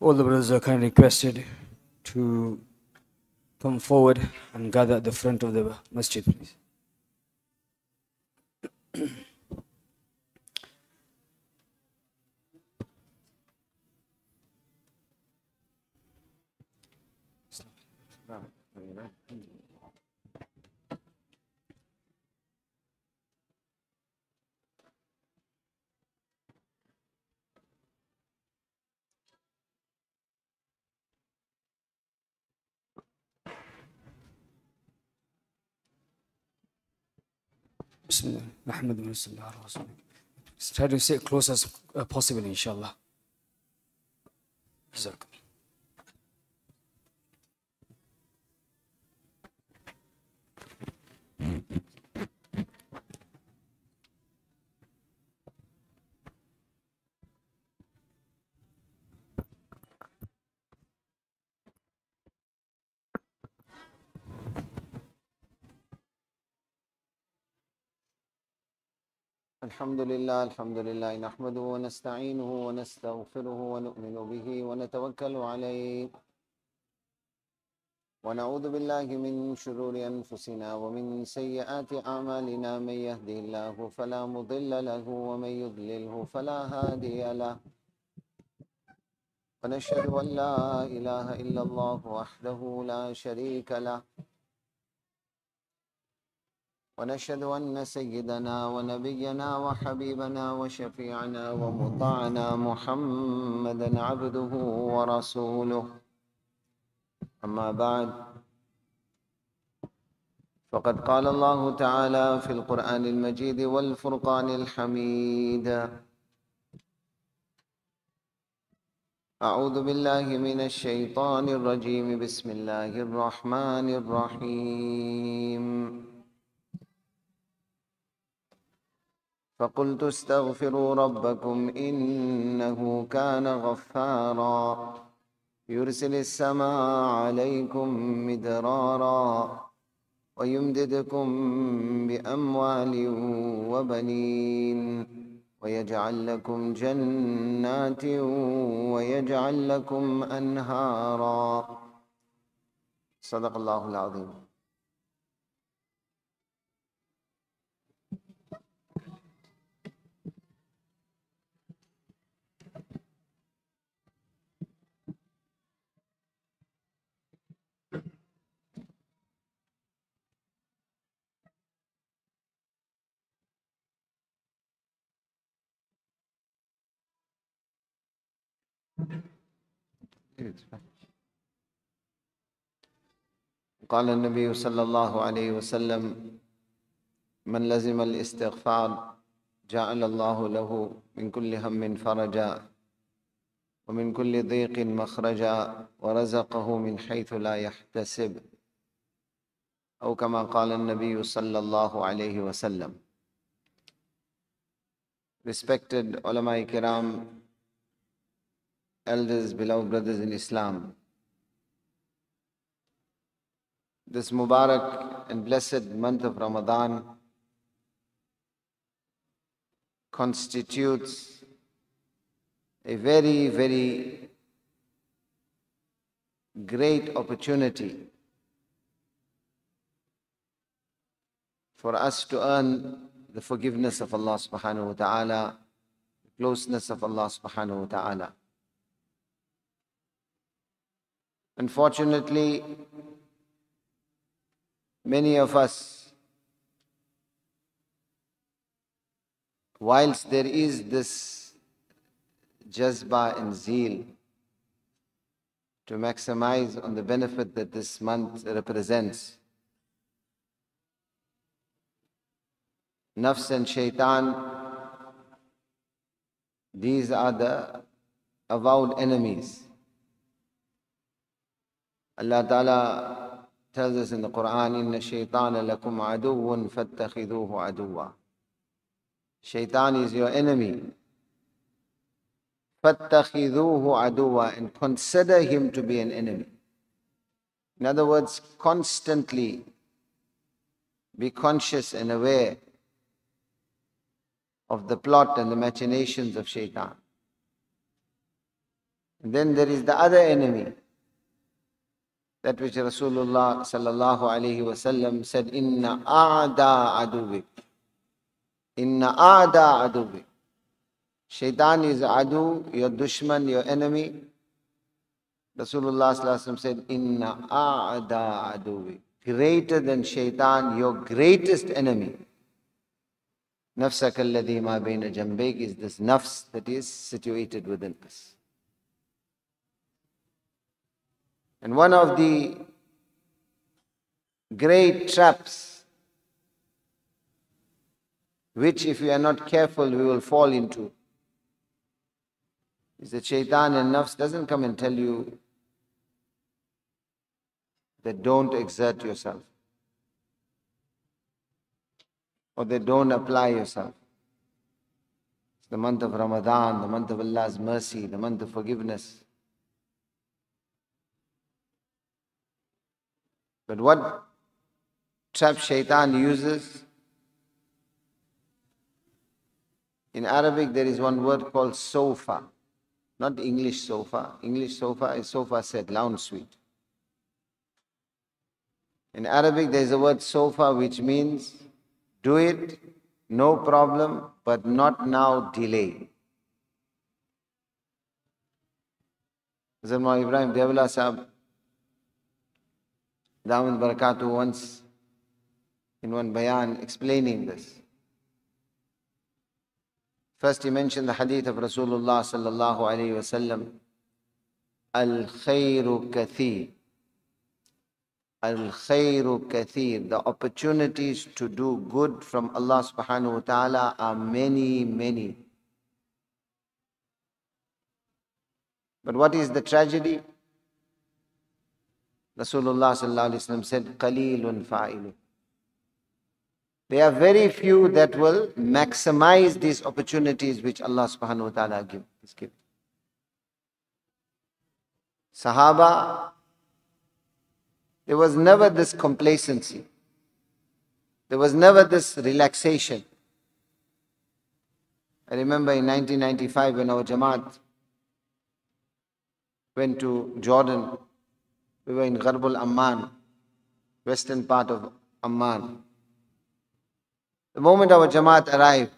All the brothers are kindly requested to come forward and gather at the front of the masjid, please. Bismillah. Nahmadu wa sallallahu alaihi wa sallam. Try to sit close as possible, inshallah. Jazakum. الحمد لله نحمده ونستعينه ونستغفره ونؤمن به ونتوكل عليه ونعوذ بالله من شرور أنفسنا ومن سيئات أعمالنا من يهده الله فلا مضل له ومن يضلله فلا هادي له ونشهد أن لا إله إلا الله وحده لا شريك له ونشهد أن سيدنا ونبينا وحبيبنا وشفيعنا ومطاعنا محمدا عبده ورسوله أما بعد فقد قال الله تعالى في القرآن المجيد والفرقان الحميد أعوذ بالله من الشيطان الرجيم بسم الله الرحمن الرحيم فقلت استغفروا ربكم إنه كان غفارا يرسل السماء عليكم مدرارا ويمددكم بأموال وبنين ويجعل لكم جنات ويجعل لكم أنهارا صدق الله العظيم. قال النبي صلى الله عليه وسلم من لزم الاستغفار جعل الله له من كل هم فرجا ومن كل ضيق مخرجا ورزقه من حيث لا يحتسب أو كما قال النبي صلى الله عليه وسلم. Respected ulama kiram, elders, beloved brothers in Islam, this Mubarak and blessed month of Ramadan constitutes a very, very great opportunity for us to earn the forgiveness of Allah subhanahu wa ta'ala, the closeness of Allah subhanahu wa ta'ala. Unfortunately, many of us, whilst there is this jazba and zeal to maximize on the benefit that this month represents, nafs and shaitan, these are the avowed enemies. Allah Ta'ala tells us in the Quran, إِنَّ الشَّيْطَانَ لَكُمْ عَدُوٌ فَاتَّخِذُوهُ عَدُوًّا. Shaitan is your enemy. فَاتَّخِذُوهُ عَدُوًّا, and consider him to be an enemy. In other words, constantly be conscious and aware of the plot and the machinations of Shaitan. And then there is the other enemy, that which Rasulullah sallallahu alayhi wasallam said, Inna a'da aduvik. Inna a'da aduvik. Shaitan is adu, your dushman, your enemy. Rasulullah sallallahu alayhi wasallam said, Inna a'da aduvik. Greater than shaitan, your greatest enemy. Nafsaka alladhi ma bayna jambayk is this nafs that is situated within us. And one of the great traps which if we are not careful we will fall into is that shaitan and nafs doesn't come and tell you that don't exert yourself or that don't apply yourself. It's the month of Ramadan, the month of Allah's mercy, the month of forgiveness. But what trap shaitan uses, in Arabic there is one word called sofa, not English sofa. English sofa is sofa set, lounge suite. In Arabic there is a word sofa which means do it, no problem, but not now, delay. Hazrat Maulana Ibrahim Devla Sahab Damat Barakatuh once in one bayan explaining this. First he mentioned the hadith of Rasulullah sallallahu alayhi wasallam, Al-khayru kathir. Al-khayru kathir. The opportunities to do good from Allah subhanahu wa ta'ala are many, many. But what is the tragedy? Rasulullah sallallahu alayhi wasallam said, qalilun fa'ilu. There are very few that will maximize these opportunities which Allah subhanahu wa ta'ala has given. Sahaba, there was never this complacency. There was never this relaxation. I remember in 1995 when our Jamaat went to Jordan, we were in Gharbul Amman, western part of Amman. The moment our Jamaat arrived,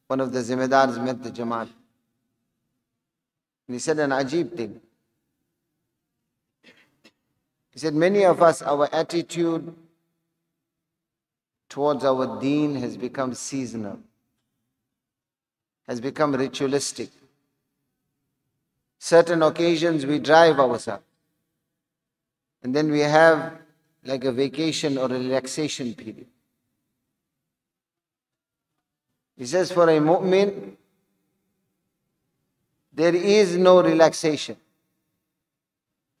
one of the Zimmedars met the Jamaat. And he said an ajib thing. He said, many of us, our attitude towards our Deen has become seasonal, has become ritualistic. Certain occasions we drive ourselves. And then we have like a vacation or a relaxation period. He says for a mu'min, there is no relaxation.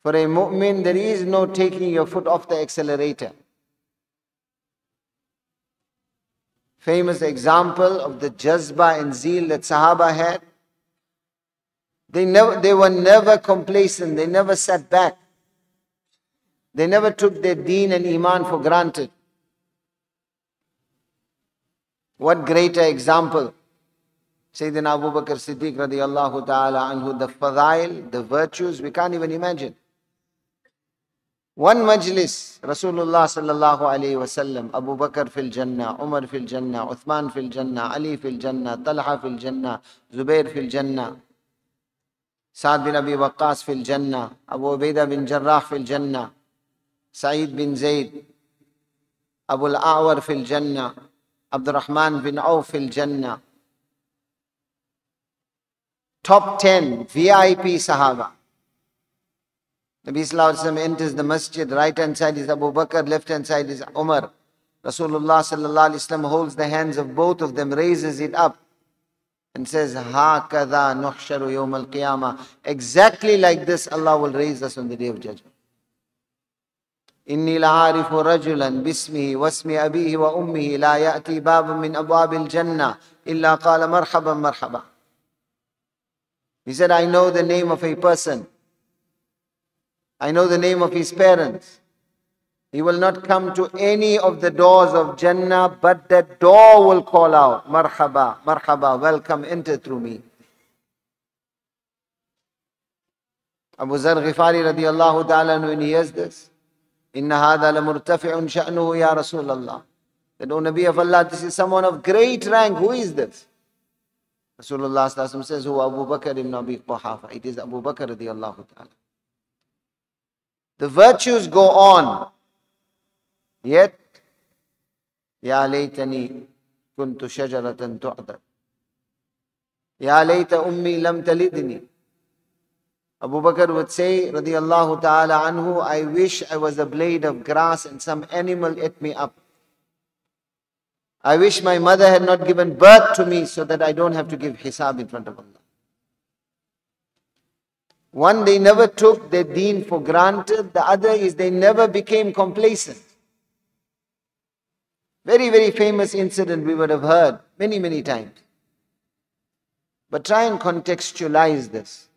For a mu'min, there is no taking your foot off the accelerator. Famous example of the jazba and zeal that Sahaba had. They were never complacent. They never sat back. They never took their deen and iman for granted. What greater example? Sayyidina Abu Bakr Siddiq radiyallahu ta'ala anhu, the fadail, the virtues, we can't even imagine. One majlis, Rasulullah sallallahu alayhi wa sallam, Abu Bakr fil Jannah, Umar fil Jannah, Uthman fil Jannah, Ali fil Jannah, Talha fil Jannah, Zubair fil Jannah, Sa'd bin Abi Waqqas fil Jannah, Abu Ubaidah bin Jarrah fil Jannah, Sa'id bin Zayd, Abu al-A'war fil Jannah, Abdurrahman bin Auf fil Jannah. Top 10 VIP Sahaba. Nabi Sallallahu Alaihi Wasallam enters the masjid, right hand side is Abu Bakr, left hand side is Umar. Rasulullah Sallallahu Alaihi Wasallam holds the hands of both of them, raises it up and says, Hakadha nuhsharu yawm al-qiyamah. Exactly like this Allah will raise us on the day of judgment. Inni la'arifu rajulan bismihi wasmi abihi wa ummihi la ya'ti babun min abwabil jannah illa qala marhaban marhaba. He said, I know the name of a person. I know the name of his parents. He will not come to any of the doors of Jannah, but that door will call out, Marhaba, Marhaba, welcome, enter through me. Abu Zar Ghifari radiallahu ta'ala, when he hears this, Inna hadha la murtafi'un sha'nuhu ya Rasulallah. That, O Nabi of Allah, this is someone of great rank. Who is this? Rasulullah sallallahu alaihi wasallam says, Who Abu Bakr ibn Abi Quhafa. It is Abu Bakr radiallahu ta'ala. The virtues go on. Yet, Ya laytani kuntu shajaratan tu'adad. Ya layta ummi lam talidni. Abu Bakr would say, radiyallahu ta'ala anhu, I wish I was a blade of grass and some animal ate me up. I wish my mother had not given birth to me so that I don't have to give hisab in front of Allah. One, they never took their deen for granted. The other is they never became complacent. Very, very famous incident we would have heard many, many times. But try and contextualize this.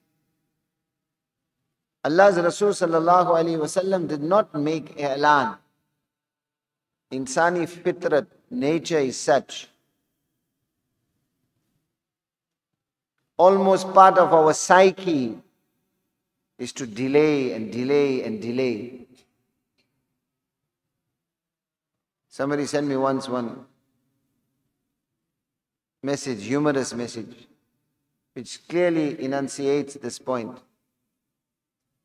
Allah's Rasul sallallahu alayhi wasallam did not make i'lan. Insani fitrat, nature is such. Almost part of our psyche is to delay and delay and delay. Somebody sent me once one message, humorous message, which clearly enunciates this point.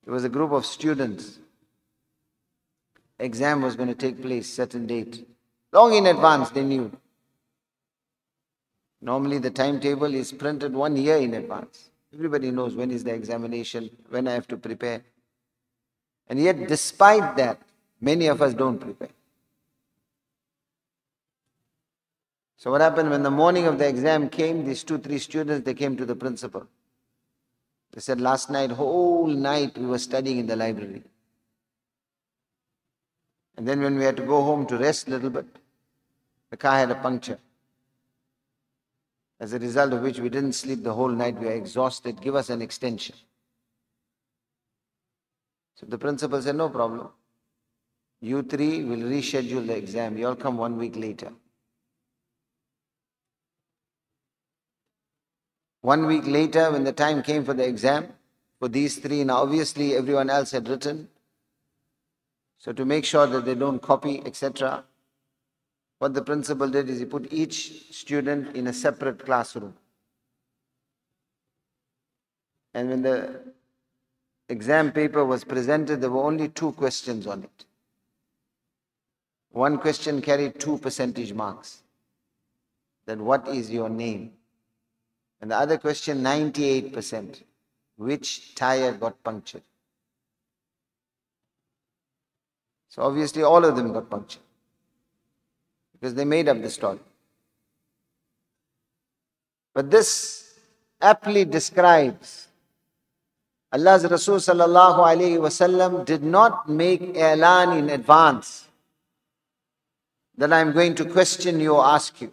It was a group of students. Exam was going to take place, certain date. Long in advance, they knew. Normally the timetable is printed 1 year in advance. Everybody knows when is the examination, when I have to prepare. And yet, despite that, many of us don't prepare. So what happened when the morning of the exam came, these 2-3 students, they came to the principal. They said, last night, whole night we were studying in the library. And then when we had to go home to rest a little bit, the car had a puncture. As a result of which we didn't sleep the whole night, we were exhausted, give us an extension. So the principal said, no problem. You 3 will reschedule the exam. You all come 1 week later. 1 week later, when the time came for the exam, for these 3, now obviously everyone else had written. So to make sure that they don't copy, etc., what the principal did is he put each student in a separate classroom. And when the exam paper was presented, there were only 2 questions on it. One question carried 2 percentage marks. Then what is your name? And the other question, 98%. Which tire got punctured? So obviously all of them got punctured. Because they made up the story. But this aptly describes Allah's Rasul sallallahu alayhi wasallam did not make i'lan in advance that I am going to question you or ask you.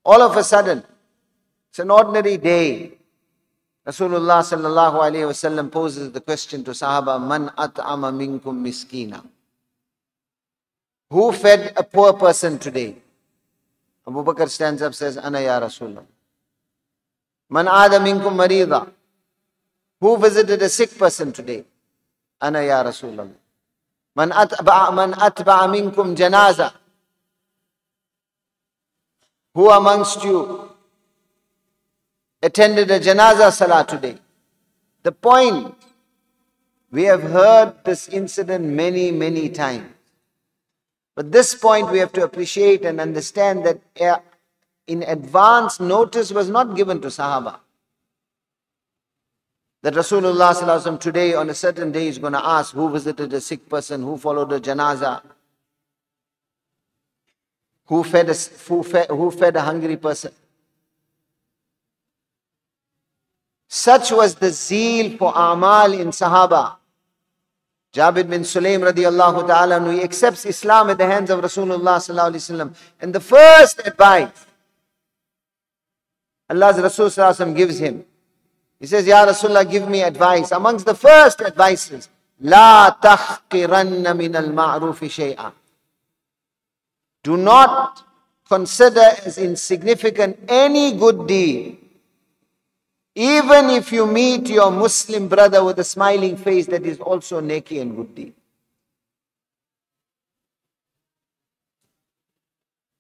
All of a sudden, it's an ordinary day. Rasulullah sallallahu alayhi wasallam poses the question to Sahaba, Man at'ama minkum miskina. Who fed a poor person today? Abu Bakr stands up and says, Ana ya Rasulullah. Man aada minkum marida. Who visited a sick person today? Ana ya Rasulullah. Man atba'a minkum janaza. Who amongst you attended a janaza salah today? The point, we have heard this incident many, many times. But this point we have to appreciate and understand that in advance notice was not given to Sahaba. That Rasulullah sallallahu alaihi wasallam today on a certain day is going to ask who visited a sick person, who followed a janaza, who fed a hungry person. Such was the zeal for amal in Sahaba. Jabir bin Sulaim radiallahu ta'ala, he accepts Islam at the hands of Rasulullah sallallahu alaihi wasallam. And the first advice Allah's Rasul sallallahu alaihi wasallam gives him, he says, Ya Rasulullah, give me advice. Amongst the first advices, La tahqiranna min al-ma'rufi shay'a. Do not consider as insignificant any good deed Even if you meet your Muslim brother with a smiling face, that is also neki and good deed.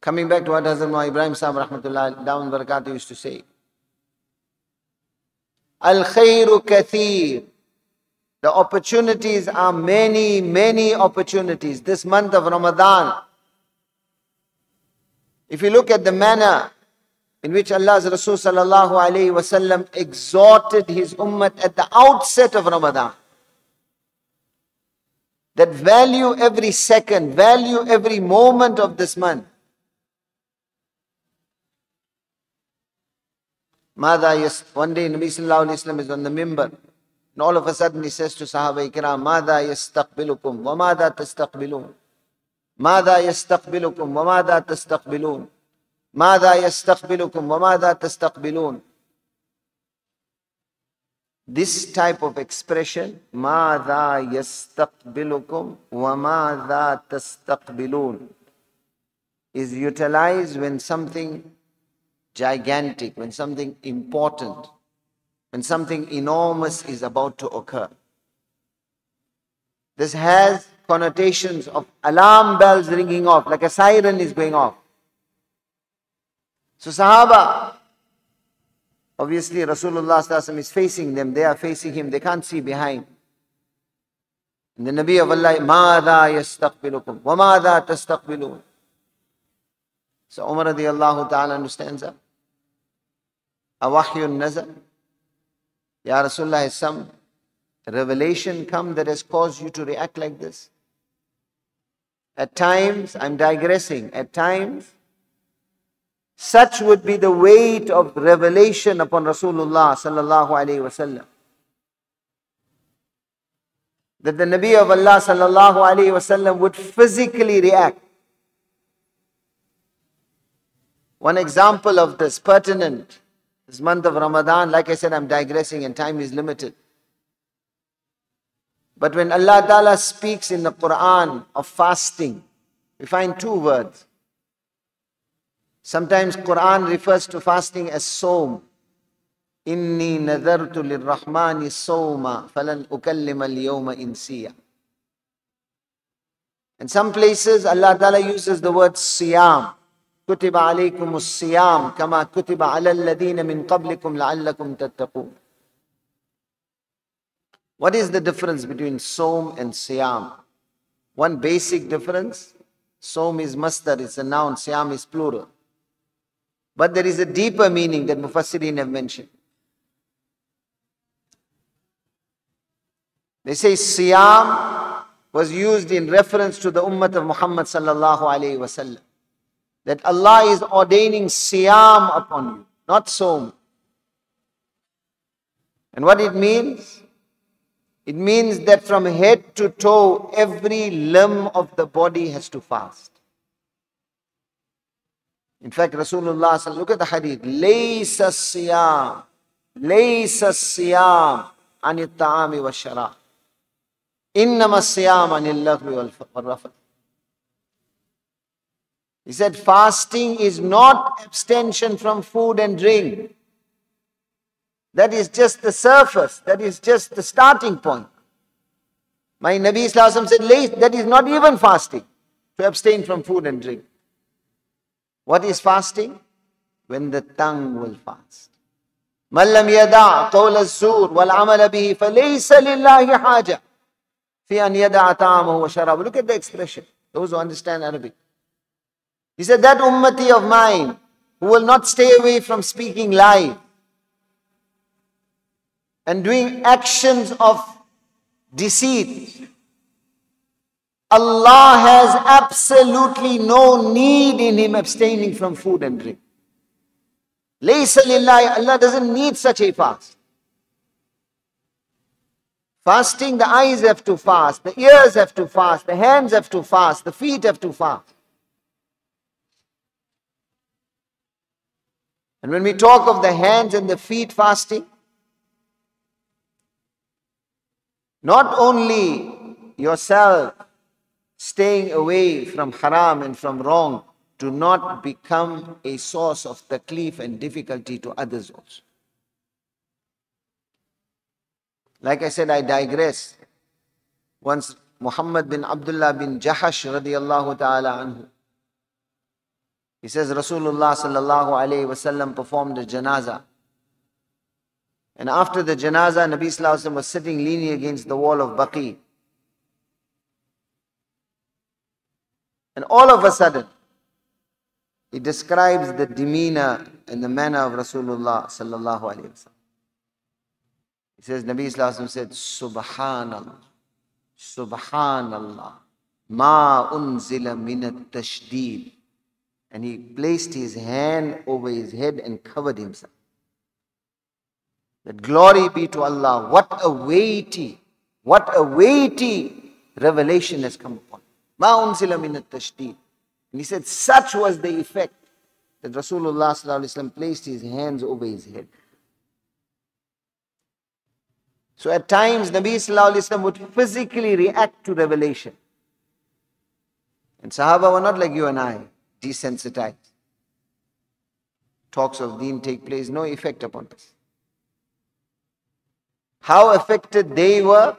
Coming back to what Hazrat Mullah Ibrahim Sahib Rahmatullah Down Barakatuh used to say, Al-khayru kathir. The opportunities are many, many opportunities. This month of Ramadan, if you look at the manner in which Allah's Rasul sallallahu alayhi wasallam exhorted his ummah at the outset of Ramadan, that value every second, value every moment of this month. One day Nabi sallallahu alayhi wasallam is on the mimbar, and all of a sudden he says to Sahaba Ikram, Mada yastaqbilukum, wa mada tastaqbilun. Mada yastaqbilukum, wa mada tastaqbilun. Mada yastaqbilukum, wa mada tastaqbilun. This type of expression, Mada yastaqbilukum, wa mada tastaqbilun, is utilized when something gigantic, when something important, when something enormous is about to occur. This has connotations of alarm bells ringing off, like a siren is going off. So Sahaba, obviously Rasulullah sallallahu alaihi wasallam is facing them, they are facing him, they can't see behind. And the Nabi of Allah, Mada yastaqbilukum, wa mada tastaqbilun. So Umar radiallahu ta'ala understands that. Awahyun nazar. Ya Rasulullah, has some revelation come that has caused you to react like this? At times, I'm digressing, at times, such would be the weight of revelation upon Rasulullah sallallahu alayhi wasallam, that the Nabi of Allah sallallahu alayhi wasallam would physically react. One example of this pertinent, this month of Ramadan, like I said, I'm digressing and time is limited. But when Allah Ta'ala speaks in the Quran of fasting, we find two words. Sometimes Quran refers to fasting as Sawm. Inni nadartu lirrahmani sawma falan ukallima al-yawma insiya. In some places, Allah Ta'ala uses the word Siyam. كتب عليكم الصيام كما كتب على الذين من قبلكم لعلكم تتقون. What is the difference between Sawm and Siyam? One basic difference, Sawm is masdar, it's a noun, Siyam is plural. But there is a deeper meaning that Mufassirin have mentioned. They say Siyam was used in reference to the ummah of Muhammad sallallahu alayhi wasallam. That Allah is ordaining Siyam upon you, not Sawm. And what it means? It means that from head to toe, every limb of the body has to fast. In fact, Rasulullah, look at the hadith, Laysa Siyam, Laysa Siyam anit ta'ami wa sharab. Innama Siyam anil laghwi wal rafath. He said, fasting is not abstention from food and drink. That is just the surface. That is just the starting point. My Nabi Sallallahu Alaihi Wasallam said, that is not even fasting, to abstain from food and drink. What is fasting? When the tongue will fast. مَنْ لَمْ يَدَعْ قَوْلَ الزُّورِ وَالْعَمَلَ بِهِ فَلَيْسَ لِلَّهِ حَاجَةٌ فِي أَنْ يَدَعَ طَعَامَهُ وَشَرَابَهُ. Look at the expression, those who understand Arabic. He said, that ummati of mine who will not stay away from speaking lie and doing actions of deceit, Allah has absolutely no need in him abstaining from food and drink. Laysa lillahi, Allah doesn't need such a fast. Fasting, the eyes have to fast, the ears have to fast, the hands have to fast, the feet have to fast. And when we talk of the hands and the feet fasting, not only yourself staying away from haram and from wrong, do not become a source of taklif and difficulty to others also. Like I said, I digress. Once Muhammad bin Abdullah bin Jahash radiyallahu ta'ala anhu, he says Rasulullah sallallahu alayhi wasallam performed a janazah. And after the janazah, Nabi sallallahu alayhi wasallam was sitting leaning against the wall of Baqi. And all of a sudden, he describes the demeanor and the manner of Rasulullah sallallahu alayhi wasallam. He says, Nabi sallallahu alayhi wasallam said, Subhanallah, Subhanallah, ma unzila min at-tashdid. And he placed his hand over his head and covered himself. That glory be to Allah. What a weighty revelation has come upon. Ma unzila min at-tashdid. And he said, such was the effect that Rasulullah sallallahu alaihi wasallam placed his hands over his head. So at times, Nabi sallallahu alaihi wasallam would physically react to revelation. And Sahaba were not like you and I, desensitized. Talks of Deen take place, no effect upon us. How affected they were?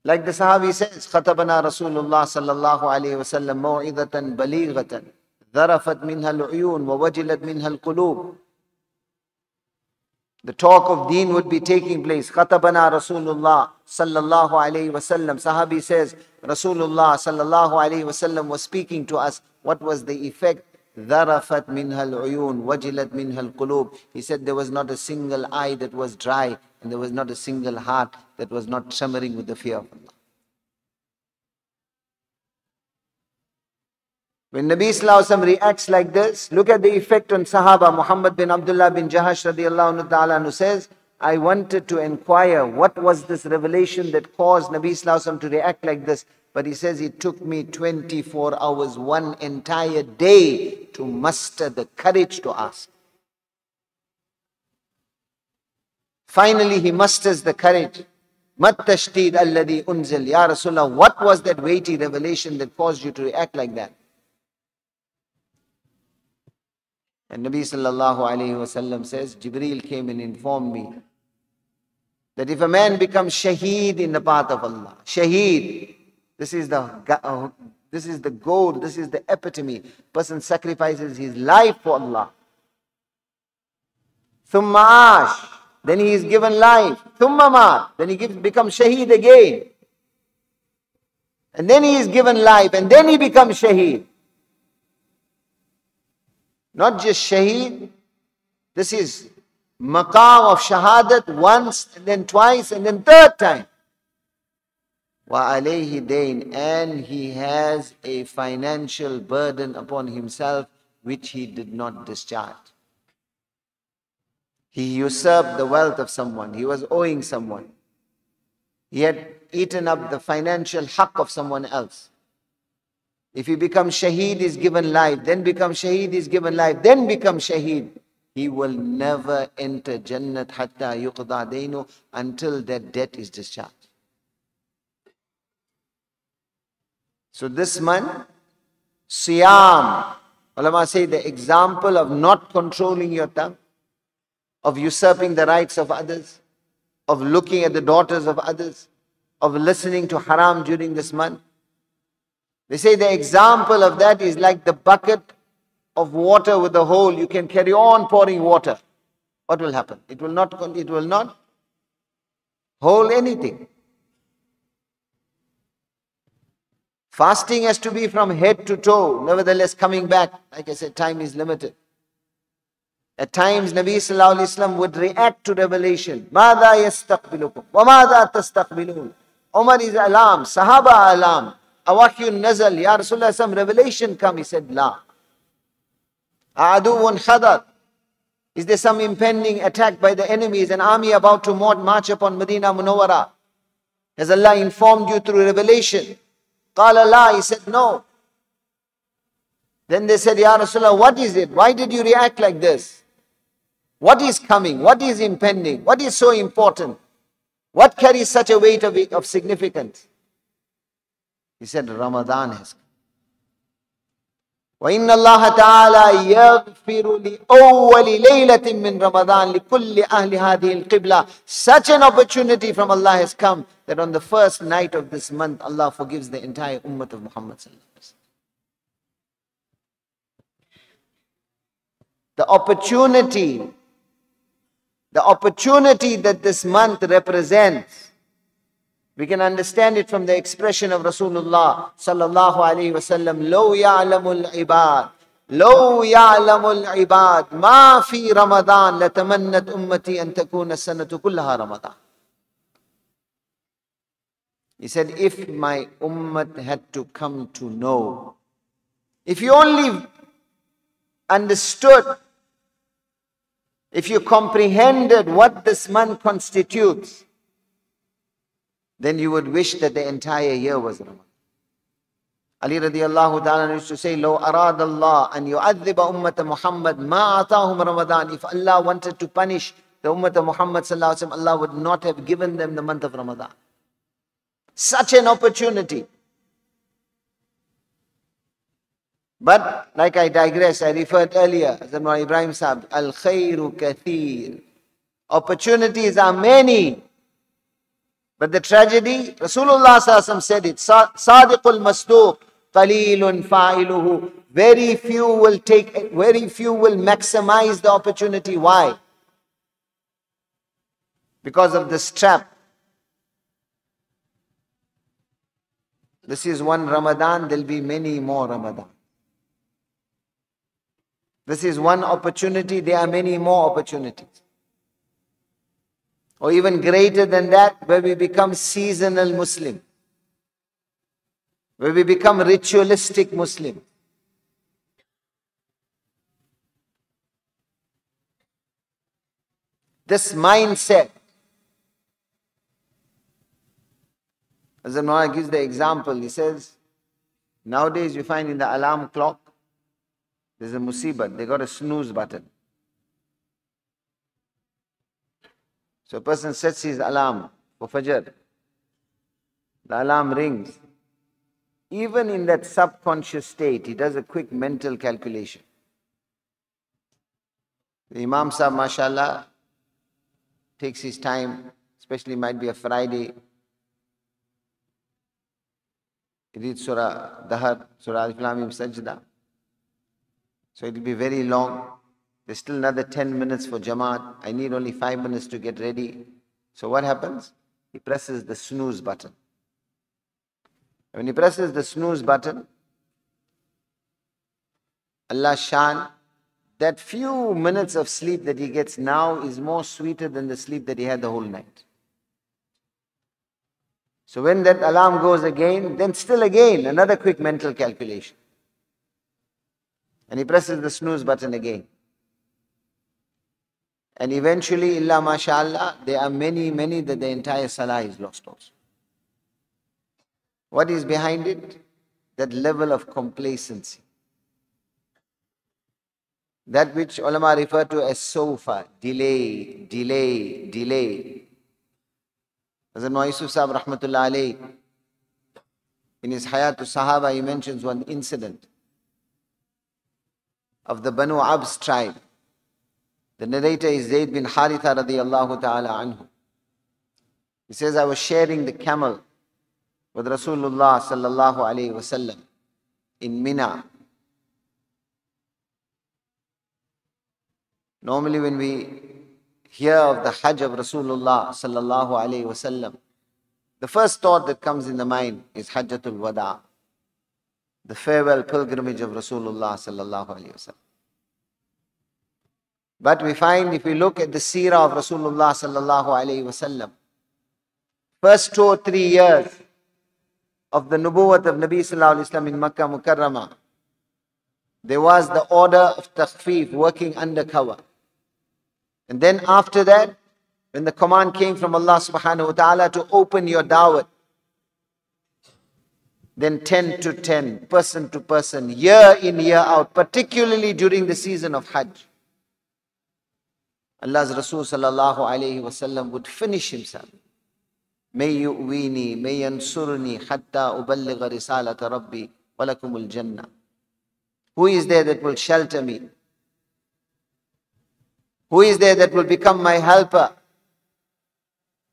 Like the Sahabi says, خطبنا رسول الله صلى الله عليه وسلم موعظة بليغة ذرفت منها العيون ووجلت منها القلوب. The talk of Deen would be taking place. خطبنا رسول الله صلى الله عليه وسلم. Sahabi says, Rasulullah sallallahu alayhi wasallam was speaking to us. What was the effect? ذرفت منها العيون وجلت منها القلوب. He said there was not a single eye that was dry, and there was not a single heart that was not tremoring with the fear of Allah. When Nabi sallallahu alaihi wasallam reacts like this, look at the effect on Sahaba. Muhammad bin Abdullah bin Jahash radiyallahu ta'ala anhu says, I wanted to inquire what was this revelation that caused Nabi sallallahu alaihi wasallam to react like this. But he says it took me 24 hours, one entire day to muster the courage to ask. Finally he musters the courage. Mat tashdid alladhi unzil. Ya Rasulullah, what was that weighty revelation that caused you to react like that? And Nabi sallallahu alayhi wasallam says, Jibreel came and informed me that if a man becomes shaheed in the path of Allah, shaheed, this is the goal, this is the epitome. Person sacrifices his life for Allah. Thumma ash, then he is given life. Thumma mat, then he becomes shaheed again. And then he is given life, and then he becomes shaheed. Not just shaheed, this is maqam of shahadat once, and then twice, and then third time. Wa alayhi dain, and he has a financial burden upon himself which he did not discharge. He usurped the wealth of someone, he was owing someone. He had eaten up the financial haqq of someone else. If he becomes shaheed, is given life, then becomes shaheed, is given life, then becomes shaheed. He will never enter Jannat hatta yuqda dainu, until that debt is discharged. So this month, Siyam, ulama say the example of not controlling your tongue, of usurping the rights of others, of looking at the daughters of others, of listening to haram during this month. They say the example of that is like the bucket of water with a hole. You can carry on pouring water. What will happen? It will not hold anything. Fasting has to be from head to toe. Nevertheless, coming back, like I said, time is limited. At times, Nabi sallallahu alaihi wasallam would react to revelation. Mada yastaqbilukum wa mada tastaqbilun. Umar is alarm, Sahaba alarm. Awahyun nazal, Ya Rasulullah, some revelation come. He said, La. A'aduun khadar. Is there some impending attack by the enemy? Is an army about to march upon Medina Munawwara? Has Allah informed you through revelation? Qala la, he said, no. Then they said, Ya Rasulullah, what is it? Why did you react like this? What is coming? What is impending? What is so important? What carries such a weight of significance? He said, Ramadan has come. وَإِنَّ اللَّهَ تَعَالَى يَغْفِرُ لِأَوَّلِ لَيْلَةٍ مِّن رَمَضَانِ لِكُلِّ أَهْلِ هَذِهِ الْقِبْلَةِ. Such an opportunity from Allah has come that on the first night of this month, Allah forgives the entire ummah of Muhammad sallallahu alaihi wasallam. The opportunity that this month represents, we can understand it from the expression of Rasulullah sallallahu alaihi wasallam, "Law ya'lamul ibad, law ya'lamul ibad, ma fi Ramadan, latamannat ummati an takuna sanatu kullaha Ramadan." He said, if my ummah had to come to know, if you only understood, if you comprehended what this month constitutes, then you would wish that the entire year was Ramadan. Ali radiallahu ta'ala used to say, "Lo arad Allah an yu'adhiba ummata Muhammad ma atahum Ramadan." If Allah wanted to punish the ummah of Muhammad sallallahu alaihi wasallam, Allah would not have given them the month of Ramadan. Such an opportunity. But like I digress, I referred earlier, as Ibrahim Sahib, al khairu kathir. Opportunities are many. But the tragedy, Rasulullah sallallahu alaihi wasallam said it, Sadiqul Masduq, qalilun fa'iluhu. Very few will maximize the opportunity. Why? Because of this trap. This is one Ramadan, there'll be many more Ramadan. This is one opportunity, there are many more opportunities. Or even greater than that, where we become seasonal Muslim, where we become ritualistic Muslim. This mindset, as Ramadhan gives the example, he says, nowadays you find in the alarm clock, there's a musibat, they got a snooze button. So a person sets his alarm for Fajr. The alarm rings. Even in that subconscious state, he does a quick mental calculation. The Imam Sahib, mashallah, takes his time, especially might be a Friday. He reads Surah Dahar, Surah Al-Flamim Sajda. So it will be very long. There's still another 10 minutes for Jamaat. I need only 5 minutes to get ready. So what happens? He presses the snooze button. When he presses the snooze button, Allah's Shan, that few minutes of sleep that he gets now is more sweeter than the sleep that he had the whole night. So when that alarm goes again, then still again, another quick mental calculation. And he presses the snooze button again. And eventually, illa mashallah, there are many that the entire salah is lost also. What is behind it? That level of complacency. That which ulama refer to as sofa, delay. As Yusuf Sahib rahmatullah alayhi, in his Hayatul Sahaba, he mentions one incident of the Banu Abs tribe. The narrator is Zayd bin Haritha radiyallahu ta'ala anhu. He says, I was sharing the camel with Rasulullah sallallahu alayhi wasallam in Mina. Normally when we hear of the Hajj of Rasulullah sallallahu alayhi wasallam, the first thought that comes in the mind is Hajjatul Wada, the farewell pilgrimage of Rasulullah sallallahu alayhi wasallam. But we find, if we look at the seerah of Rasulullah sallallahu alayhi wasallam, first 2 or 3 years of the nubuwwat of Nabi sallallahu alayhi wasallam in Makkah Mukarramah, there was the order of takhfif, working undercover. And then after that, when the command came from Allah subhanahu wa ta'ala to open your da'wat, then 10 to 10, person to person, year in, year out, particularly during the season of Hajj, Allah's Rasul sallallahu alayhi wasallam would finish himself. May yu'wini, may yansurni, hatta uballigha risalata rabbi, walakumul jannah. Who is there that will shelter me? Who is there that will become my helper?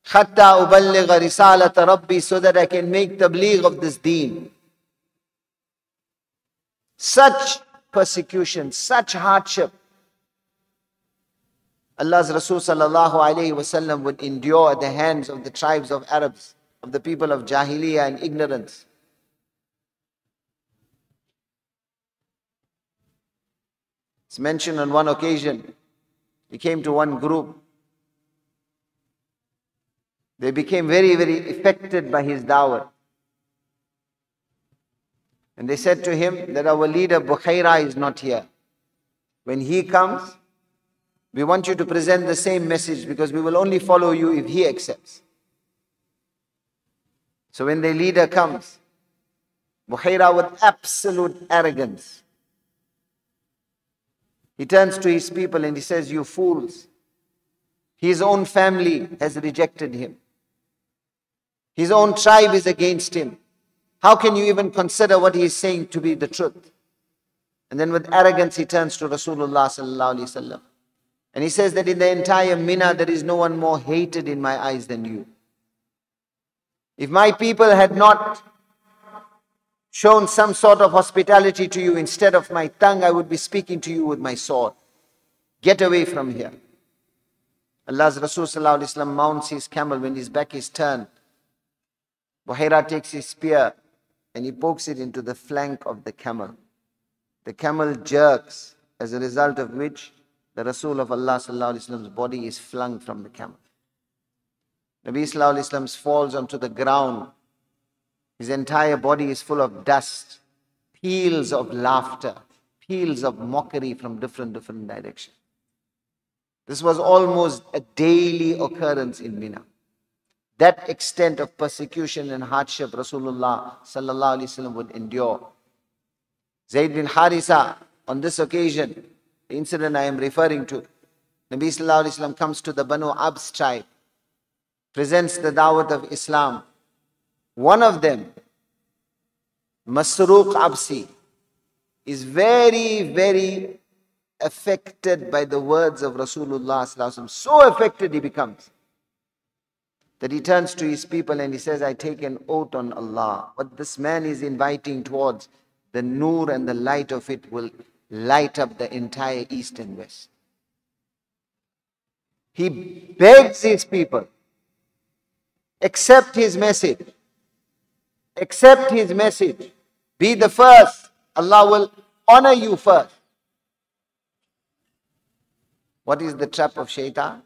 حَتَّى أُبَلِّغَ رِسَالَةَ رَبِّي, so that I can make tabligh of this deen. Such persecution, such hardship, Allah's Rasul sallallahu alayhi wasallam would endure at the hands of the tribes of Arabs, of the people of Jahiliyyah and ignorance. It's mentioned on one occasion, he came to one group. They became very, very affected by his da'wah. And they said to him that our leader Bukhaira is not here. When he comes, we want you to present the same message, because we will only follow you if he accepts. So when the leader comes, Bukhaira, with absolute arrogance, he turns to his people and he says, you fools, his own family has rejected him. His own tribe is against him. How can you even consider what he is saying to be the truth? And then with arrogance he turns to Rasulullah sallallahu alaihi wasallam. And he says that in the entire Mina there is no one more hated in my eyes than you. If my people had not shown some sort of hospitality to you, instead of my tongue I would be speaking to you with my sword. Get away from here. Allah's Rasul sallallahu alaihi wasallam mounts his camel. When his back is turned, Bukhaira takes his spear and he pokes it into the flank of the camel. The camel jerks, as a result of which the Rasul of Allah sallallahu alaihi wasallam's body is flung from the camel. Nabi sallallahu alaihi wasallam falls onto the ground. His entire body is full of dust, peals of laughter, peals of mockery from different directions. This was almost a daily occurrence in Mina. That extent of persecution and hardship Rasulullah sallallahu alaihi wasallam would endure. Zayd bin Harisa, on this occasion, the incident I am referring to, Nabi sallallahu alaihi wasallam comes to the Banu Abs tribe, presents the da'wat of Islam. One of them, Masruq Absi, is very, very affected by the words of Rasulullah sallallahu alaihi wasallam. So affected he becomes that he turns to his people and he says, I take an oath on Allah. What this man is inviting towards, the nur and the light of it will light up the entire east and west. He begs his people, accept his message. Accept his message. Be the first. Allah will honor you first. What is the trap of shaitan?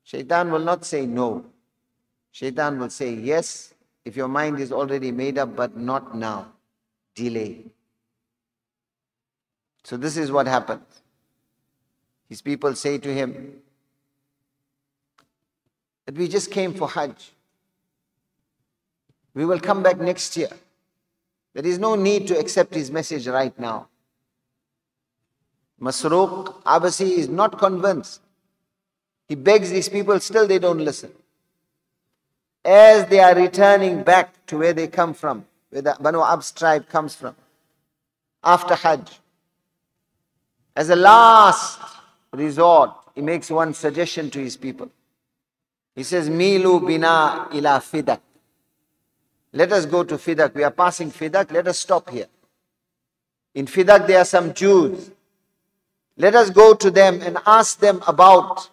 Shaitan will not say no. Shaitan will say yes, if your mind is already made up, but not now. Delay. So this is what happens. His people say to him that we just came for Hajj. We will come back next year. There is no need to accept his message right now. Masruq Abasi is not convinced. He begs these people, still they don't listen. As they are returning back to where they come from, where the Banu Abs tribe comes from, after Hajj, as a last resort, he makes one suggestion to his people. He says, Milu bina ila Fidak. Let us go to Fidak. We are passing Fidak. Let us stop here. In Fidak there are some Jews. Let us go to them and ask them about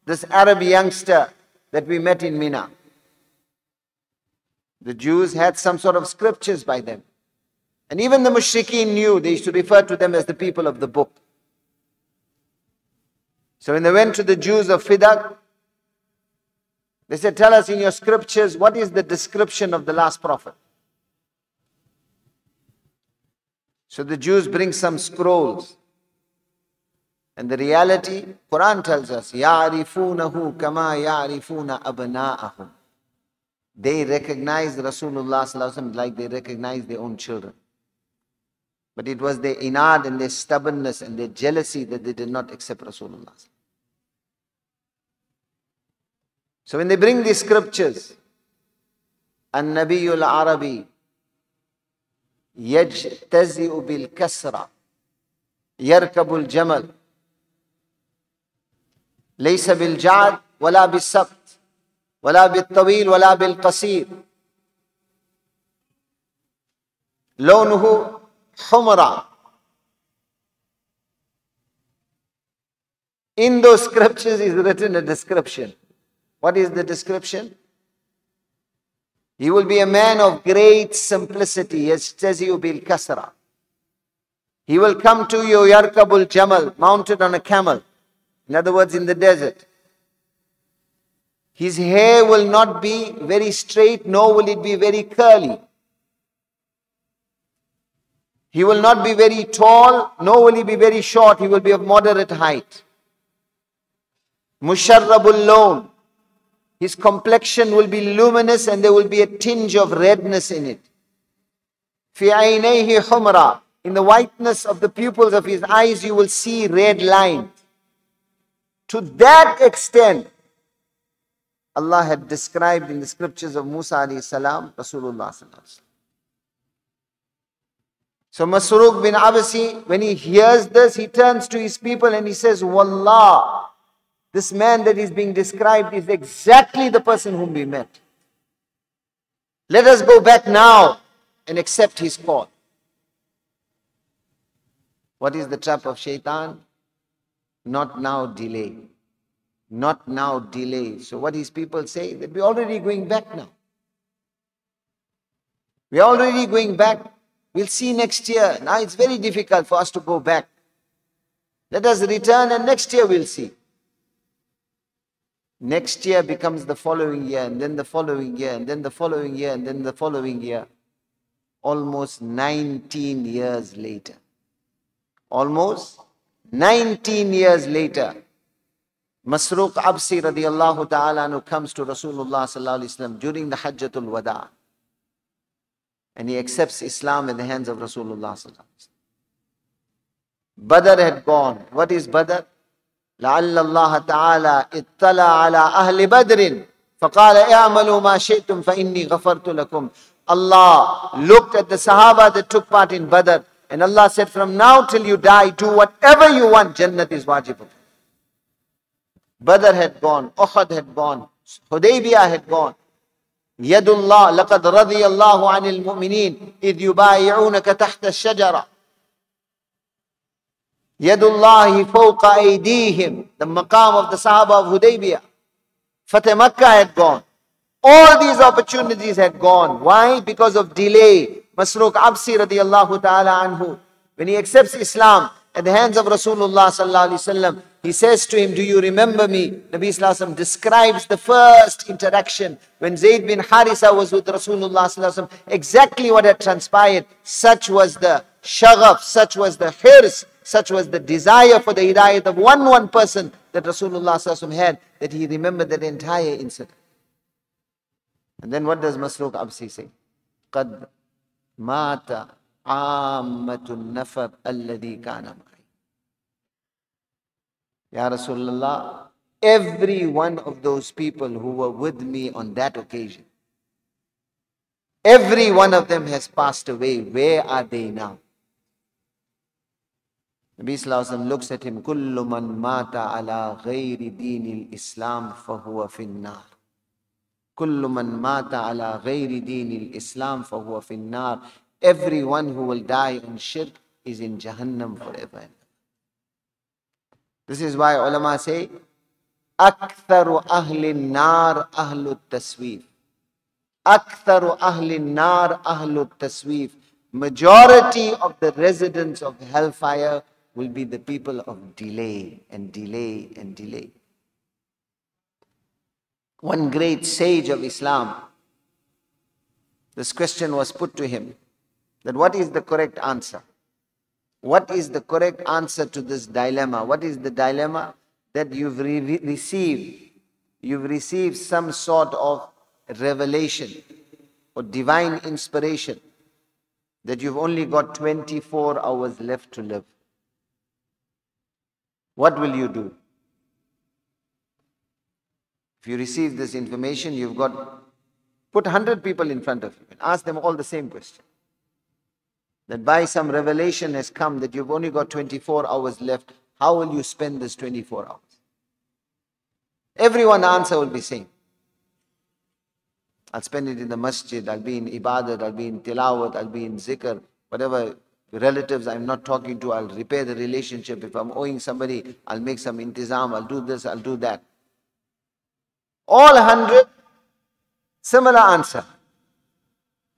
this Arab youngster that we met in Mina. The Jews had some sort of scriptures by them. And even the mushrikeen knew they used to refer to them as the people of the book. So when they went to the Jews of Fidak, they said, tell us in your scriptures, what is the description of the last prophet? So the Jews bring some scrolls. And the reality, Quran tells us, يَعْرِفُونَهُ كَمَا يَعْرِفُونَ أَبْنَاءَهُم. They recognize Rasulullah sallallahu alaihi wasallam like they recognize their own children. But it was their inad and their stubbornness and their jealousy that they did not accept Rasulullah. So when they bring these scriptures, An-Nabiyul Arabi, يجتزئ بالكسرة يركب الجمل ليس بالجعد ولا بالسبت ولا بالطويل ولا بالقصير لونه حمرة. In those scriptures is written a description. What is the description? He will be a man of great simplicity. يجتزئ بالكسرة. He will come to you, yarkabul jamal, mounted on a camel. In other words, in the desert. His hair will not be very straight, nor will it be very curly. He will not be very tall, nor will he be very short. He will be of moderate height. Musharrabul lawn. His complexion will be luminous and there will be a tinge of redness in it. Fi aynayhi humra. In the whiteness of the pupils of his eyes, you will see red lines. To that extent, Allah had described in the scriptures of Musa alayhi salam, Rasulullah sallallahu alaihi wasallam. So Masruq bin Abasi, when he hears this, he turns to his people and he says, Wallah, this man that is being described is exactly the person whom we met. Let us go back now and accept his call. What is the trap of shaitan? Not now, delay. Not now, delay. So what his people say? That we're already going back now. We're already going back. We'll see next year. Now it's very difficult for us to go back. Let us return and next year we'll see. Next year becomes the following year, and then the following year, and then the following year, and then the following year. Almost 19 years later. Almost 19 years later, Masruq Absi radiallahu ta'ala anhu comes to Rasulullah sallallahu alaihi wasallam during the Hajjatul Wada. And he accepts Islam in the hands of Rasulullah sallallahu alaihi wasallam. Badr had gone. What is Badr? لعل الله تعالى اطلع على أهل بدر فقال اعملوا ما شئتم فإني غفرت لكم. Allah looked at the Sahaba that took part in Badr, and Allah said, from now till you die, do whatever you want. Jannat is wajib. Badr had gone, Uhud had gone, Hudaybiyah had gone. Yadullah, لقد رضي الله عن المؤمنين إذ يبايعونك تحت الشجرة. Yadullahi fawqa aydihim, the maqam of the Sahaba of Hudaybiyah. Fateh Makkah had gone. All these opportunities had gone. Why? Because of delay. Masruq Absi radiallahu ta'ala anhu, when he accepts Islam at the hands of Rasulullah sallallahu alaihi wasallam, he says to him, do you remember me? Nabi sallallahu alaihi wasallam describes the first interaction when Zayd bin Harisa was with Rasulullah sallallahu alaihi wasallam, exactly what had transpired. Such was the shaghaf, such was the hirs, such was the desire for the hidayat of one person that Rasulullah sallallahu alaihi wasallam had, that he remembered that entire incident. And then what does Masruq Absi say? قَدْ مَاتَ عَامَّةُ النَّفَرْ الَّذِي كَانَ مَعِي. Ya Rasulullah, every one of those people who were with me on that occasion, every one of them has passed away. Where are they now? Nabi Sallallahu Alaihi Wasallam looks at him, كُلُّ مَنْ مَاتَ عَلَى غَيْرِ دِينِ الْإِسْلَامِ فَهُوَ فِي النَّارِ. كُلُّ مَنْ مَاتَ عَلَى غَيْرِ دِينِ الْإِسْلَامِ فَهُوَ فِي النَّارِ. Everyone who will die on shirk is in Jahannam forever. This is why ulama say, أَكْثَرُ أَهْلِ النَّارِ أَهْلُ التَّسْوِيفِ. أَكْثَرُ أَهْلِ النَّارِ أَهْلُ التَّسْوِيفِ. Majority of the residents of hellfire will be the people of delay and delay and delay. One great sage of Islam, this question was put to him, that what is the correct answer? What is the correct answer to this dilemma? What is the dilemma? That you've received some sort of revelation or divine inspiration, that you've only got 24 hours left to live. What will you do? If you receive this information, you've got, put 100 people in front of you and ask them all the same question. that by some revelation has come that you've only got 24 hours left, how will you spend this 24 hours? Everyone's answer will be same. I'll spend it in the masjid, I'll be in ibadat, I'll be in tilawat, I'll be in zikr, whatever relatives I'm not talking to, I'll repair the relationship. If I'm owing somebody, I'll make some intizam, I'll do this, I'll do that. All 100, similar answer.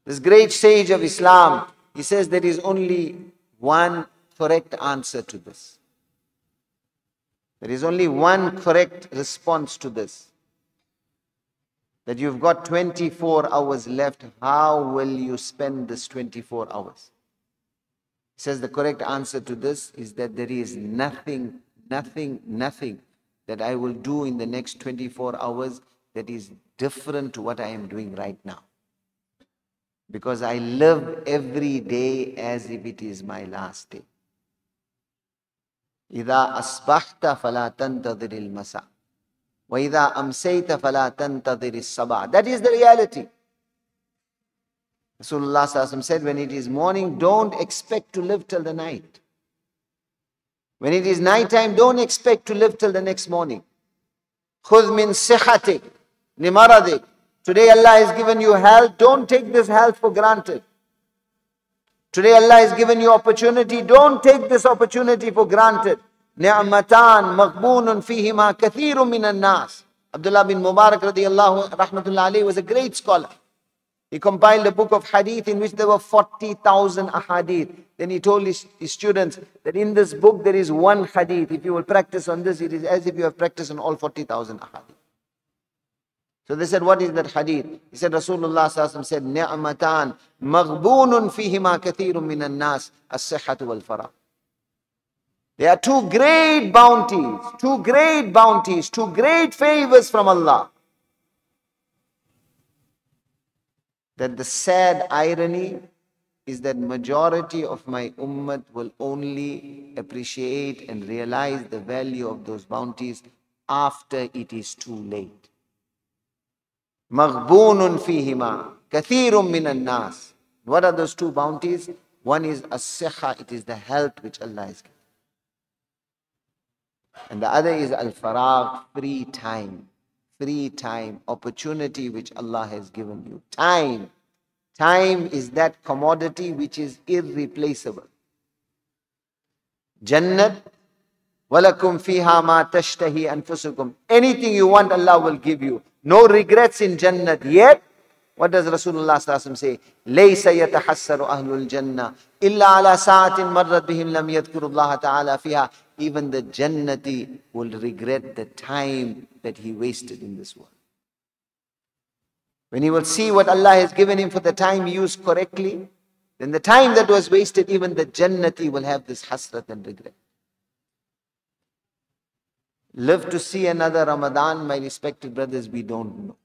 This great sage of Islam, he says there is only one correct answer to this. There is only one correct response to this. That you've got 24 hours left, how will you spend this 24 hours? He says the correct answer to this is that there is nothing that I will do in the next 24 hours that is different to what I am doing right now. Because I live every day as if it is my last day. إِذَا أَصْبَحْتَ فَلَا تَنْتَظِرِ الْمَسَاءَ وَإِذَا أَمْسَيْتَ فَلَا تَنْتَظِرِ الصَّبَاحَ. That is the reality. Rasulullah ﷺ said, when it is morning, don't expect to live till the night. When it is night time, don't expect to live till the next morning. خُذْ مِنْ صِحَّتِكَ لِمَرَضِكَ. Today Allah has given you health, don't take this health for granted. Today Allah has given you opportunity, don't take this opportunity for granted. نِعْمَتَانْ مَغْبُونٌ فِيهِمَا كَثِيرٌ مِنَ النَّاسِ. Abdullah bin Mubarak radiyallahu rahmatullahi alayhi was a great scholar. He compiled a book of hadith in which there were 40,000 ahadith. Then he told his students that in this book there is one hadith. If you will practice on this, it is as if you have practiced on all 40,000 ahadith. So they said, what is that hadith? He said, Rasulullah ﷺ said, نِعْمَتَانْ مَغْبُونٌ فِيهِمَا كَثِيرٌ مِنَ النَّاسِ الصِّحَّةُ وَالْفَرَاغُ. There are two great bounties, two great favors from Allah. That the sad irony is that majority of my ummah will only appreciate and realize the value of those bounties after it is too late. مَغْبُونٌ فِيهِمَا كَثِيرٌ مِنَ النَّاسِ. What are those two bounties? One is as-sihha, it is the health which Allah has given. And the other is al-faragh, free time, opportunity which Allah has given you. Time is that commodity which is irreplaceable. Jannat, walakum fiha ma tashtahi anfusukum. Anything you want, Allah will give you. No regrets in Jannat. Yet, what does Rasulullah ﷺ say? لَيْسَ يَتَحَسَّرُ أَهْلُ الْجَنَّةِ إِلَّا عَلَى سَاعَةٍ مَرَّتْ بِهِمْ لَمْ يَذْكُرُ اللَّهَ تَعَالَى فِيهَا. Even the Jannati will regret the time that he wasted in this world. When he will see what Allah has given him for the time he used correctly, then the time that was wasted, even the Jannati will have this hasrat and regret. Live to see another Ramadan, my respected brothers, we don't know.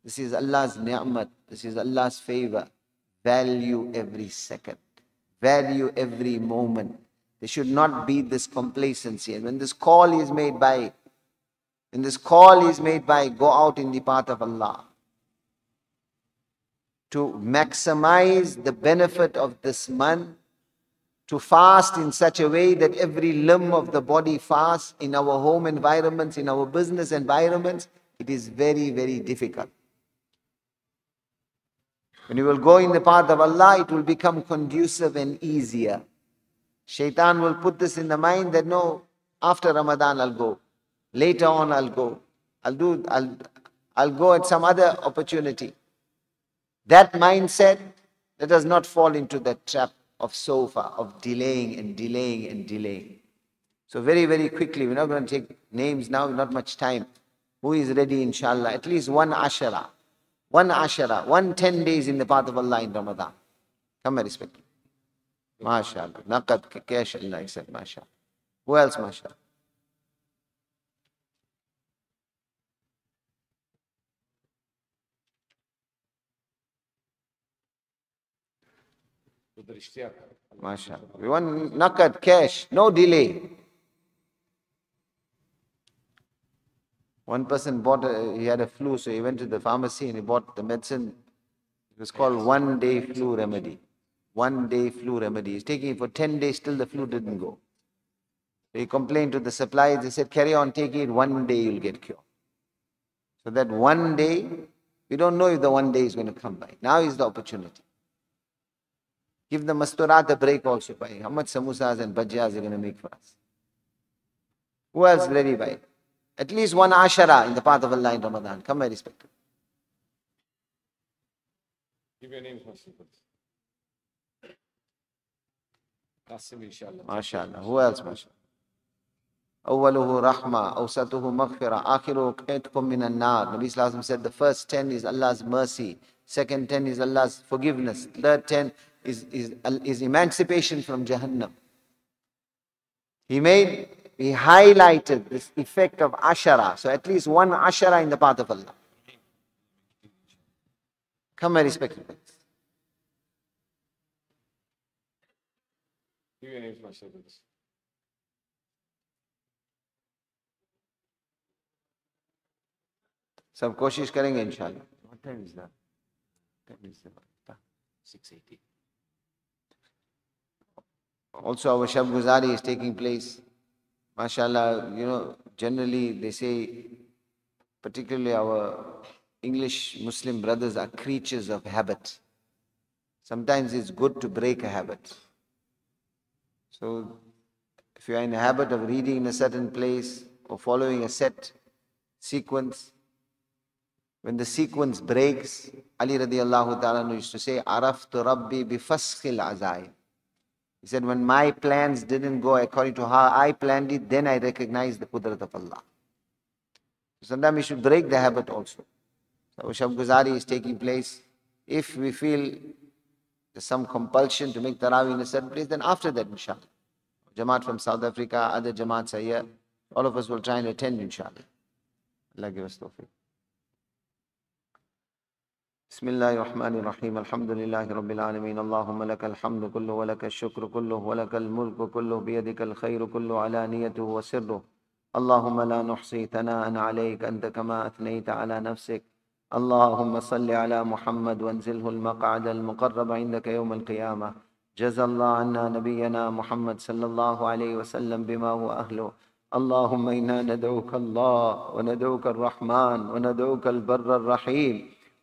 This is Allah's ni'mat. This is Allah's favor. Value every second. Value every moment. There should not be this complacency. And when this call is made by, go out in the path of Allah. To maximize the benefit of this month, to fast in such a way that every limb of the body fasts in our home environments, in our business environments, it is very, very difficult. When you will go in the path of Allah, it will become conducive and easier. Shaitan will put this in the mind that no, after Ramadan I'll go. Later on I'll go. I'll go at some other opportunity. That mindset, let us not fall into that trap of sofa, of delaying and delaying and delaying. So very, very quickly, we're not going to take names now, not much time. Who is ready, inshallah? At least one 10 days in the path of Allah in Ramadan. Come, my respect. MashaAllah. Naqad, cash, Allah accept, MashaAllah. Who else, MashaAllah? MashaAllah. We want naqad, cash, no delay. One person he had a flu, so he went to the pharmacy and he bought the medicine. It was called 1 day flu remedy. 1-day flu remedy. He's taking it for 10 days, still the flu didn't go. So he complained to the suppliers, they said, carry on taking it, 1 day you'll get cured. So that 1 day, we don't know if the 1 day is going to come by. Now is the opportunity. Give the masturat a break also by how much samosas and bhajiyas are going to make for us. Who else ready by it? At least one ashara in the path of Allah in Ramadan. Come, my respected. Give your name first. Qasim, inshallah. MashaAllah. Who else, MashaAllah? أوله رحمة أوسطه مغفرة آخره قيتكم من النار. Nabi Sallallahu Alaihi Wasallam said the first 10 is Allah's mercy, second 10 is Allah's forgiveness, third 10 is emancipation from Jahannam. He highlighted this effect of ashara. So at least one ashara in the path of Allah. Come, my respected friends. Give your name first. सब कोशिश करेंगे इंशाल्लाह. What time is that? 6:80. Also our Shab Guzari is taking place. MashaAllah, generally they say, particularly our English Muslim brothers are creatures of habit. Sometimes it's good to break a habit. So if you are in a habit of reading in a certain place or following a set sequence, when the sequence breaks, Ali radiallahu ta'ala used to say, Araftu Rabbi bifaskhil azai. He said, when my plans didn't go according to how I planned it, then I recognized the qudrat of Allah. Sometimes we should break the habit also. So Shab Guzari is taking place. If we feel there's some compulsion to make tarawih in a certain place, then after that, inshallah. Jamaat from South Africa, other Jamaats are here. All of us will try and attend, inshallah. Allah give us tawfiq. بسم الله الرحمن الرحيم الحمد لله رب العالمين اللهم لك الحمد كله ولك الشكر كله ولك الملك كله بيدك الخير كله علانيته وسره اللهم لا نحصي ثناء عليك أنت كما أثنيت على نفسك اللهم صل على محمد وانزله المقعد المقرب عندك يوم القيامة جزى الله عنا نبينا محمد صلى الله عليه وسلم بما هو أهله اللهم إنا ندعوك الله وندعوك الرحمن وندعوك البر الرحيم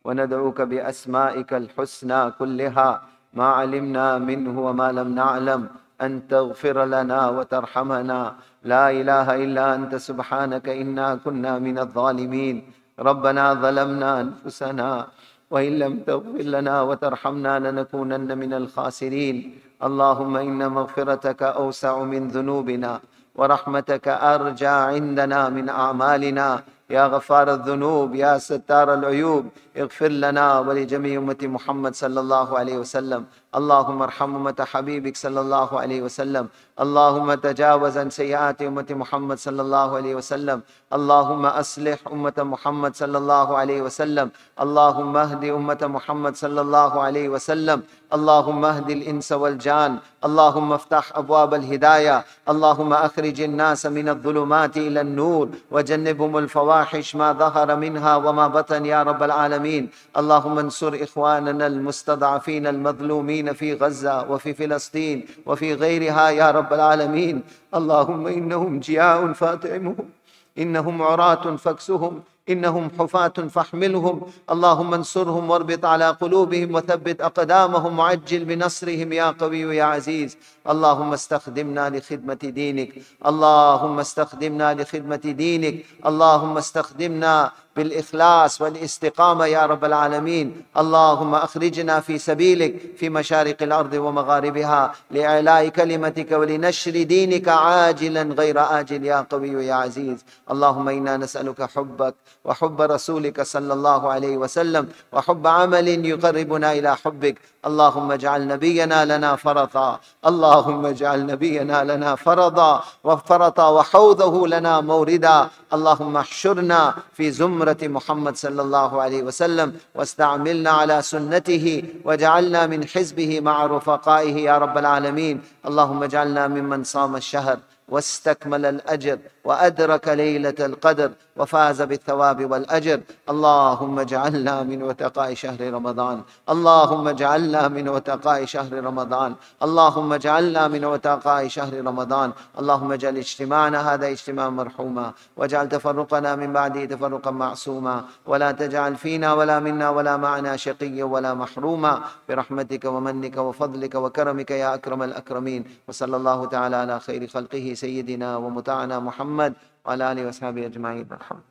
وندعوك بأسمائك الحسنى كلها ما علمنا منه وما لم نعلم أن تغفر لنا وترحمنا لا إله إلا أنت سبحانك إنا كنا من الظالمين ربنا ظلمنا أنفسنا وإن لم تغفر لنا وترحمنا لنكونن من الخاسرين اللهم إن مغفرتك أوسع من ذنوبنا ورحمتك أرجى عندنا من أعمالنا يا غفار الذنوب يا ستار العيوب اغفر لنا ولجميع أمة محمد صلى الله عليه وسلم اللهم ارحم أمة حبيبك صلى الله عليه وسلم اللهم تجاوز عن سيئات أمة محمد صلى الله عليه وسلم اللهم أصلح أمة محمد صلى الله عليه وسلم اللهم اهد أمة محمد صلى الله عليه وسلم اللهم اهد الإنس والجان اللهم افتح أبواب الهداية اللهم أخرج الناس من الظلمات إلى النور وجنبهم الفواحش ما ظهر منها وما بطن يا رب العالمين اللهم انصر إخواننا المستضعفين المظلومين في غزة وفي فلسطين وفي غيرها يا رب العالمين اللهم إنهم جياع فاطعمهم إنهم عراة فاكسهم إنهم حفاة فاحملهم اللهم انصرهم واربط على قلوبهم وثبت أقدامهم وعجل بنصرهم يا قوي يا عزيز اللهم استخدمنا لخدمة دينك اللهم استخدمنا لخدمة دينك اللهم استخدمنا بالإخلاص والاستقامة يا رب العالمين اللهم أخرجنا في سبيلك في مشارق الأرض ومغاربها لإعلاء كلمتك ولنشر دينك عاجلا غير آجل يا قوي يا عزيز اللهم إنا نسألك حبك وحب رسولك صلى الله عليه وسلم وحب عمل يقربنا إلى حبك اللهم اجعل نبينا لنا فرطا اللهم اجعل نبينا لنا فرضا وفرطا وحوضه لنا موردا اللهم احشرنا في زمرة محمد صلى الله عليه وسلم واستعملنا على سنته واجعلنا من حزبه مع رفقائه يا رب العالمين اللهم اجعلنا ممن صام الشهر واستكمل الأجر وأدرك ليلة القدر وفاز بالثواب والأجر. اللهم اجعلنا من وتقاء شهر رمضان، اللهم اجعلنا من وتقاء شهر رمضان، اللهم اجعلنا من وتقاء شهر رمضان. اللهم اجعل اجتماعنا هذا اجتماعا مرحوما، واجعل تفرقنا من بعده تفرقا معصوما، ولا تجعل فينا ولا منا ولا معنا شقيا ولا محروما، برحمتك ومنك وفضلك وكرمك يا أكرم الأكرمين. وصلى الله تعالى على خير خلقه سيدنا ومتعنا محمد وعلى آله وأصحابه أجمعين. الحمد.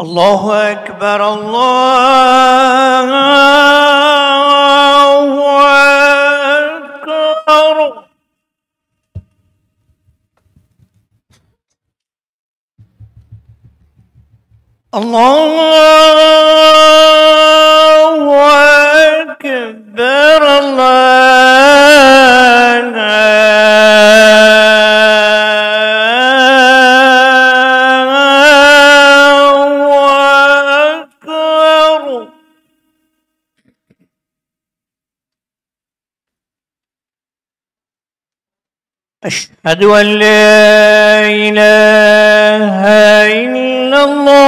الله أكبر، الله أكبر. الله أكبر، أشهد أن لا إله إلا الله.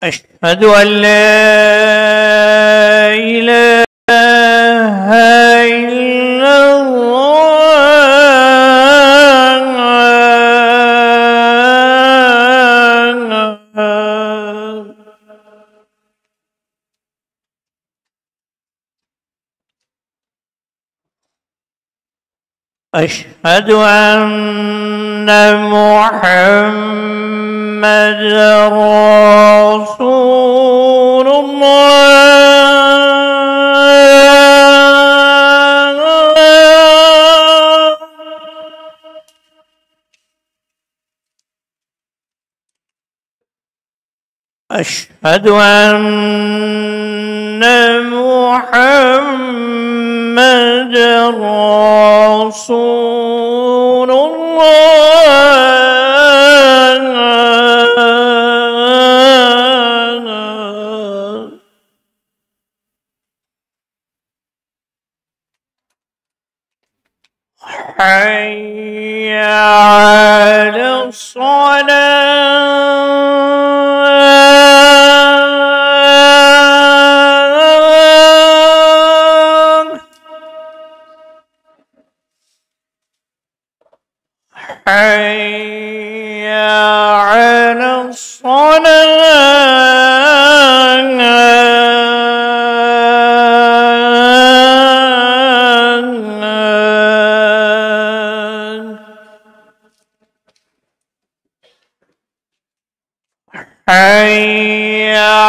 أشهد أن لا إله إلا الله. أشهد أن محمد رسول الله. أشهد أن محمد رسول الله. حي على الصلاة. حي على الصلاة. حي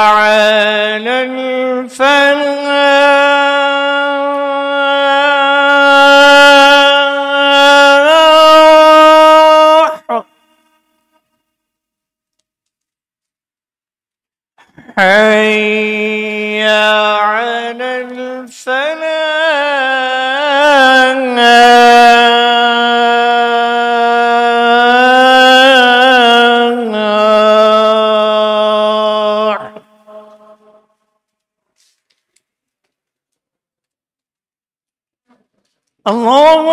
على الفلاح. حي على الفلاح. الله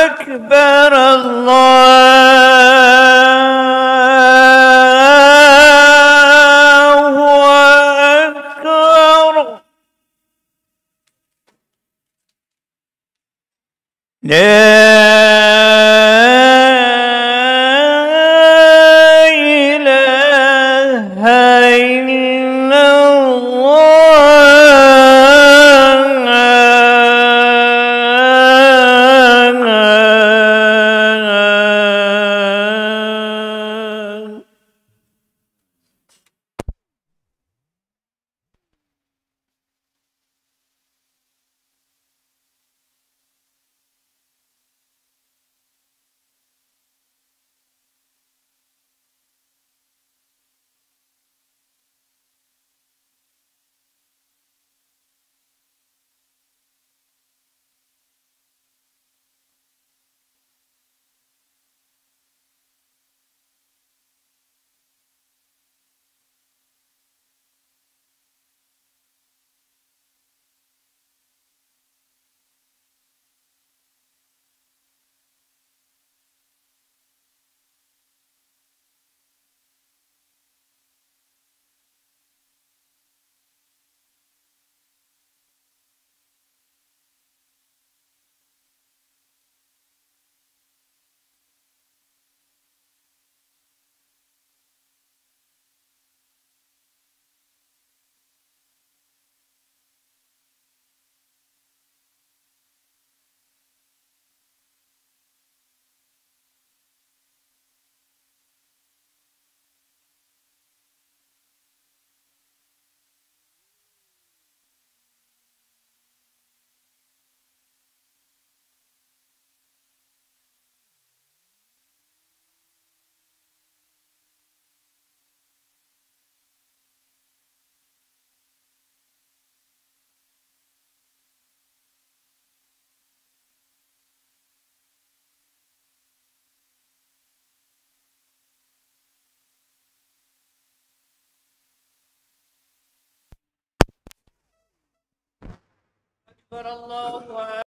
أكبر، الله أكبر. لا إله إلا الله. أكبر الله